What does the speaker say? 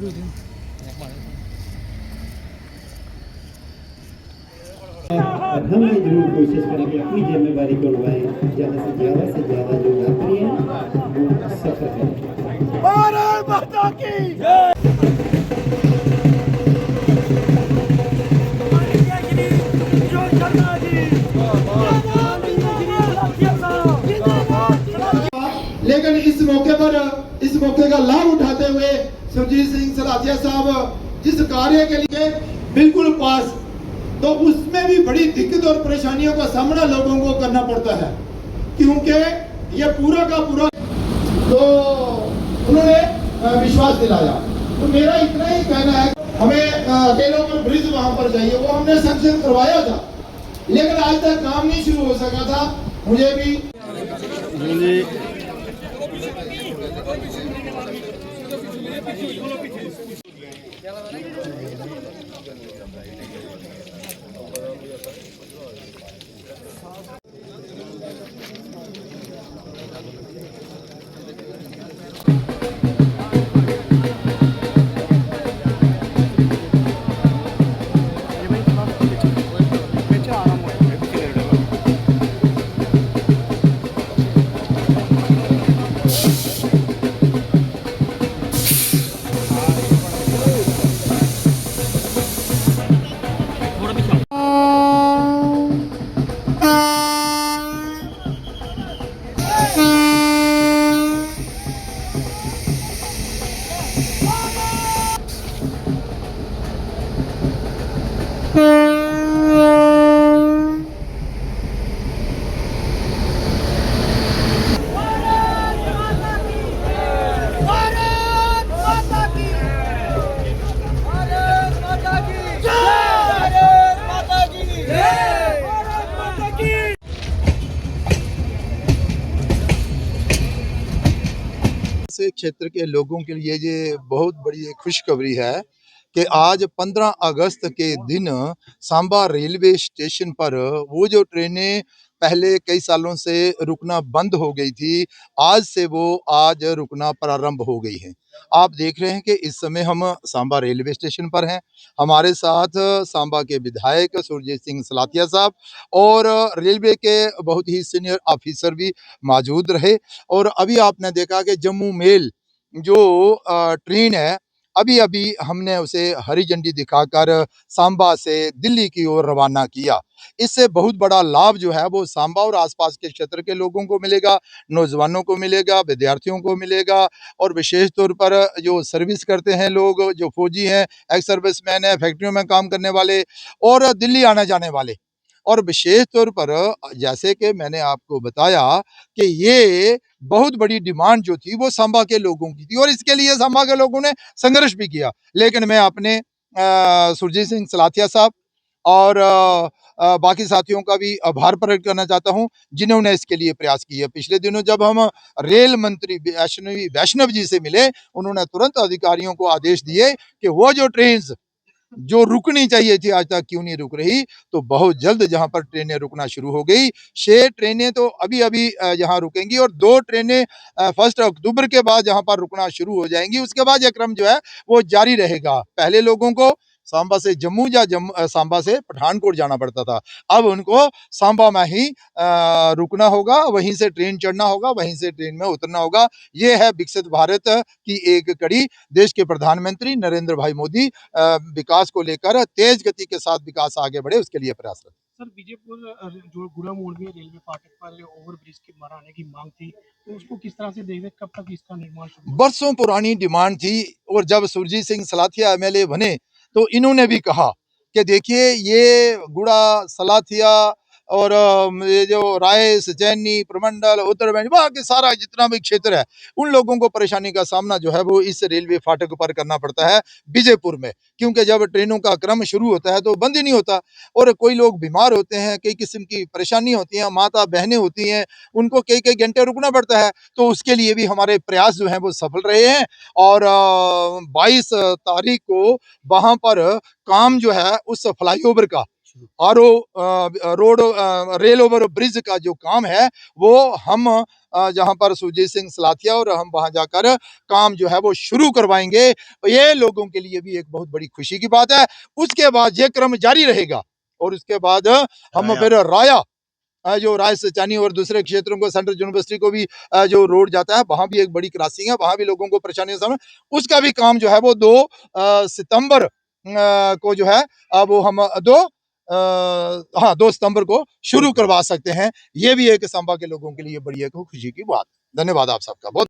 और हम ये जरूर कोशिश करें कि अपनी जिम्मेदारी को निभाएं, ज़्यादा से ज़्यादा जो यात्री हैं वो सफर करें। भारत माता की जय। लेकिन इस मौके का लाभ उठाते हुए सुरजीत सिंह सलाथिया साहब जिस कार्य के लिए बिल्कुल पास, तो उसमें भी बड़ी दिक्कत और परेशानियों का सामना लोगों को करना पड़ता है, क्योंकि ये पूरा का पूरा तो उन्होंने विश्वास दिलाया। तो मेरा इतना ही कहना है, हमें केलों पर ब्रिज वहां पर चाहिए, वो हमने सैंक्शन करवाया था, लेकिन आज तक काम नहीं शुरू हो सका था। मुझे भी क्षेत्र के लोगों के लिए ये बहुत बड़ी एक खुशखबरी है कि आज 15 अगस्त के दिन सांबा रेलवे स्टेशन पर वो जो ट्रेनें पहले कई सालों से रुकना बंद हो गई थी, आज से वो आज रुकना प्रारंभ हो गई हैं। आप देख रहे हैं कि इस समय हम सांबा रेलवे स्टेशन पर हैं। हमारे साथ सांबा के विधायक सुरजीत सिंह सलाथिया साहब और रेलवे के बहुत ही सीनियर ऑफिसर भी मौजूद रहे। और अभी आपने देखा कि जम्मू मेल जो ट्रेन है, अभी हमने उसे हरी झंडी दिखाकर सांबा से दिल्ली की ओर रवाना किया। इससे बहुत बड़ा लाभ जो है वो सांबा और आसपास के क्षेत्र के लोगों को मिलेगा, नौजवानों को मिलेगा, विद्यार्थियों को मिलेगा और विशेष तौर पर जो सर्विस करते हैं लोग, जो फौजी हैं, एक्स सर्विसमैन है, फैक्ट्रियों में काम करने वाले और दिल्ली आने जाने वाले। और विशेष तौर पर जैसे कि मैंने आपको बताया कि ये बहुत बड़ी डिमांड जो थी वो सांबा के लोगों की थी और इसके लिए सांबा के लोगों ने संघर्ष भी किया। लेकिन मैं अपने सुरजीत सिंह सलाथिया साहब और बाकी साथियों का भी आभार प्रकट करना चाहता हूं, जिन्होंने इसके लिए प्रयास किए। पिछले दिनों जब हम रेल मंत्री वैष्णव जी से मिले, उन्होंने तुरंत अधिकारियों को आदेश दिए कि वो जो ट्रेन जो रुकनी चाहिए थी आज तक क्यों नहीं रुक रही, तो बहुत जल्द जहां पर ट्रेनें रुकना शुरू हो गई। 6 ट्रेनें तो अभी यहाँ रुकेंगी और 2 ट्रेनें 1 अक्टूबर के बाद जहां पर रुकना शुरू हो जाएंगी। उसके बाद यह क्रम जो है वो जारी रहेगा। पहले लोगों को सांबा से जम्मू या सांबा से पठानकोट जाना पड़ता था, अब उनको सांबा में ही रुकना होगा, वहीं से ट्रेन चढ़ना होगा, वहीं से ट्रेन में उतरना होगा। ये है विकसित भारत की एक कड़ी। देश के प्रधानमंत्री नरेंद्र भाई मोदी विकास को लेकर तेज गति के साथ विकास आगे बढ़े, उसके लिए प्रयासरत। सर, बीजेपुर जो गुड़ा मोड़ में रेलवे फाटक पर ओवरब्रिज की बनाने की मांग थी, तो उसको किस तरह से देख रहे, कब तक इसका निर्माण शुरू? बरसों पुरानी डिमांड थी और जब सुरजीत सिंह सलाथिया एमएलए बने तो इन्होंने भी कहा कि देखिए ये गुड़ा सलाथिया और ये जो राय सचैनी प्रमंडल उत्तर वहाँ के सारा जितना भी क्षेत्र है, उन लोगों को परेशानी का सामना जो है वो इस रेलवे फाटक पर करना पड़ता है बीजेपुर में, क्योंकि जब ट्रेनों का क्रम शुरू होता है तो बंद ही नहीं होता और कोई लोग बीमार होते हैं, कई किस्म की परेशानी होती है, माता बहनें होती हैं, उनको कई कई घंटे रुकना पड़ता है। तो उसके लिए भी हमारे प्रयास जो हैं वो सफल रहे हैं और 22 तारीख को वहां पर काम जो है उस फ्लाईओवर का रोड रेल ओवर ब्रिज का जो काम है वो हम जहां पर सुरजीत सिंह सलाथिया और हम वहां जाकर काम जो है वो शुरू करवाएंगे। ये लोगों के लिए भी एक बहुत बड़ी खुशी की बात है। उसके बाद ये क्रम जारी रहेगा और उसके बाद हम फिर राया जो राय सचानी और दूसरे क्षेत्रों को सेंट्रल यूनिवर्सिटी को भी जो रोड जाता है वहां भी एक बड़ी क्रॉसिंग है, वहां भी लोगों को परेशानी का सामना, उसका भी काम जो है वो 2 सितंबर को जो है वो हम 2 सितंबर को शुरू करवा सकते हैं। ये भी एक सांबा के लोगों के लिए बड़ी एक खुशी की बात। धन्यवाद आप सबका बहुत।